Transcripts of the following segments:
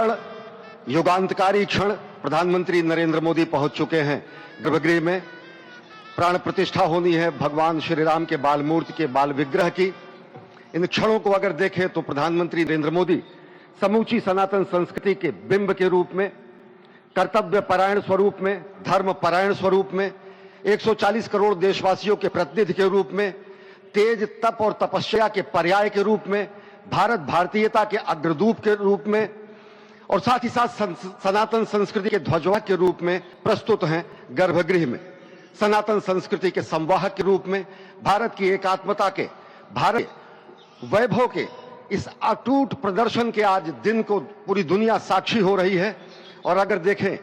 क्षण, युगांतकारी क्षण प्रधानमंत्री नरेंद्र मोदी पहुंच चुके हैं गर्भगृह में। प्राण प्रतिष्ठा होनी है भगवान श्री राम के बाल मूर्ति के बाल विग्रह की। इन क्षणों को अगर देखें तो प्रधानमंत्री नरेंद्र मोदी समूची सनातन संस्कृति के बिंब के रूप में, कर्तव्य परायण स्वरूप में, धर्म परायण स्वरूप में, 140 करोड़ देशवासियों के प्रतिनिधि के रूप में, तेज तप और तपस्या के पर्याय के रूप में, भारत भारतीयता के अग्रदूत के रूप में और साथ ही साथ सनातन संस्कृति के ध्वजवाहक के रूप में प्रस्तुत हैं गर्भगृह में। सनातन संस्कृति के संवाहक के रूप में, भारत की एकात्मता के, भारत वैभव के इस अटूट प्रदर्शन के आज दिन को पूरी दुनिया साक्षी हो रही है। और अगर देखें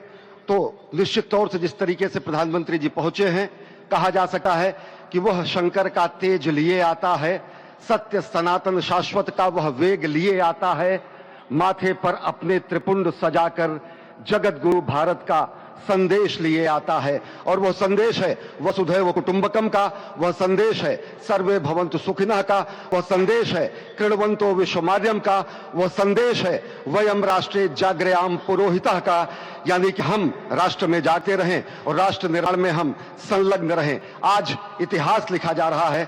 तो निश्चित तौर से जिस तरीके से प्रधानमंत्री जी पहुंचे हैं, कहा जा सकता है कि वह शंकर का तेज लिए आता है, सत्य सनातन शाश्वत का वह वेग लिए आता है, माथे पर अपने त्रिपुंड सजाकर जगत गुरु भारत का संदेश लिए आता है। और वह संदेश है वसुधैव कुटुंबकम का, वह संदेश है सर्वे भवन्तु सुखिनः का, वह संदेश है कृण्वन्तो विश्वमार्यम का, वह संदेश है वयम राष्ट्रे जागृयाम पुरोहितः का, यानी कि हम राष्ट्र में जाते रहें और राष्ट्र निर्माण में हम संलग्न रहें। आज इतिहास लिखा जा रहा है।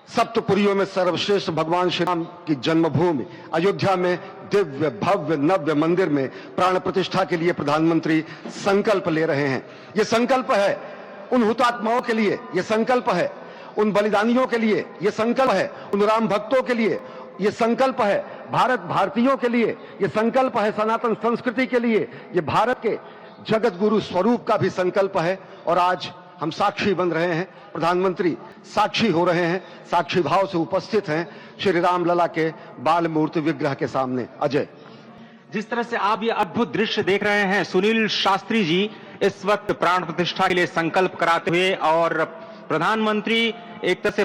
सप्तपुरियों में सर्वश्रेष्ठ भगवान श्री राम की जन्मभूमि अयोध्या में दिव्य भव्य नव्य मंदिर में प्राण प्रतिष्ठा के लिए प्रधानमंत्री संकल्प ले रहे हैं। ये संकल्प है उन हुतात्माओं के लिए, ये संकल्प है उन बलिदानियों के लिए, ये संकल्प है उन राम भक्तों के लिए, ये संकल्प है भारत भारतीयों के लिए, ये संकल्प है सनातन संस्कृति के लिए, ये भारत के जगत गुरु स्वरूप का भी संकल्प है। और आज हम साक्षी बन रहे हैं, प्रधानमंत्री साक्षी हो रहे हैं, साक्षी भाव से उपस्थित हैं श्री राम लला के बाल मूर्ति विग्रह के सामने। अजय, जिस तरह से आप ये अद्भुत दृश्य देख रहे हैं, सुनील शास्त्री जी इस वक्त प्राण प्रतिष्ठा के लिए संकल्प कराते हुए, और प्रधानमंत्री एक तरह से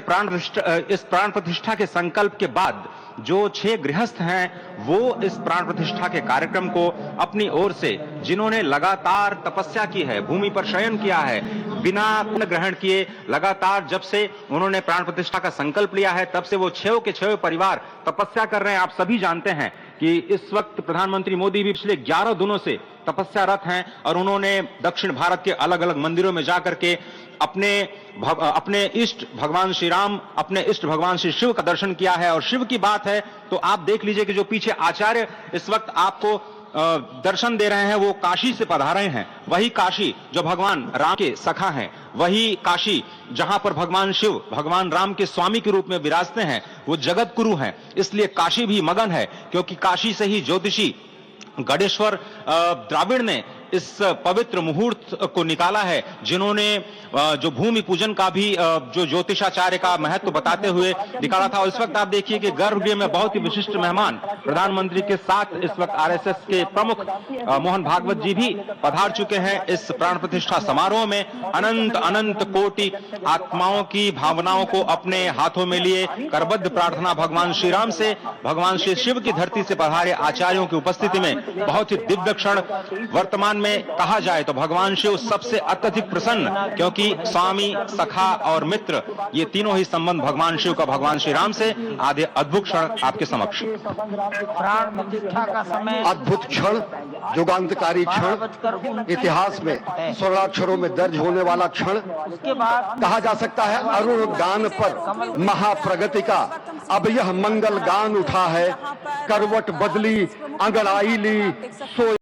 इस प्राण प्रतिष्ठा के संकल्प के बाद जो 6 गृहस्थ हैं वो इस प्राण प्रतिष्ठा के कार्यक्रम को अपनी ओर से, जिन्होंने लगातार तपस्या की है, भूमि पर शयन किया है, बिना अन्न ग्रहण किए लगातार जब से उन्होंने प्राण प्रतिष्ठा का संकल्प लिया है तब से वो 6 के 6 परिवार तपस्या कर रहे हैं। आप सभी जानते हैं कि इस वक्त प्रधानमंत्री मोदी भी पिछले 11 दिनों से तपस्यारत हैं और उन्होंने दक्षिण भारत के अलग अलग मंदिरों में जाकर के अपने इष्ट भगवान श्री राम, अपने इष्ट भगवान श्री शिव का दर्शन किया है। और शिव की बात है तो आप देख लीजिए कि जो पीछे आचार्य इस वक्त आपको दर्शन दे रहे हैं वो काशी से पधारे हैं। वही काशी जो भगवान राम के सखा हैं, वही काशी जहां पर भगवान शिव भगवान राम के स्वामी के रूप में विराजते हैं, वो जगत गुरु हैं। इसलिए काशी भी मगन है, क्योंकि काशी से ही ज्योतिषी गणेश्वर द्राविड़ ने इस पवित्र मुहूर्त को निकाला है, जिन्होंने जो भूमि पूजन का भी जो ज्योतिषाचार्य का महत्व बताते हुए निकाला था। और इस वक्त आप देखिए कि गर्भगृह में बहुत ही विशिष्ट मेहमान प्रधानमंत्री के साथ इस वक्त आरएसएस के प्रमुख मोहन भागवत जी भी पधार चुके हैं। इस प्राण प्रतिष्ठा समारोह में अनंत अनंत कोटि आत्माओं की भावनाओं को अपने हाथों में लिए करबद्ध प्रार्थना भगवान श्री राम से, भगवान श्री शिव की धरती से पधारे आचार्यों की उपस्थिति में बहुत ही दिव्य क्षण। वर्तमान में कहा जाए तो भगवान शिव सबसे अत्यधिक प्रसन्न, क्योंकि स्वामी, सखा और मित्र ये तीनों ही संबंध भगवान शिव का भगवान श्री राम से। आधे अद्भुत क्षण आपके समक्ष। प्राण प्रतिष्ठा का समय, अद्भुत क्षण, युगांतकारी क्षण, इतिहास में स्वर्णाक्षरों में दर्ज होने वाला क्षण। उसके बाद कहा जा सकता है अरुण गान पर महाप्रगति का अब यह मंगल गान उठा है, करवट बदली अंगड़ाई ली सो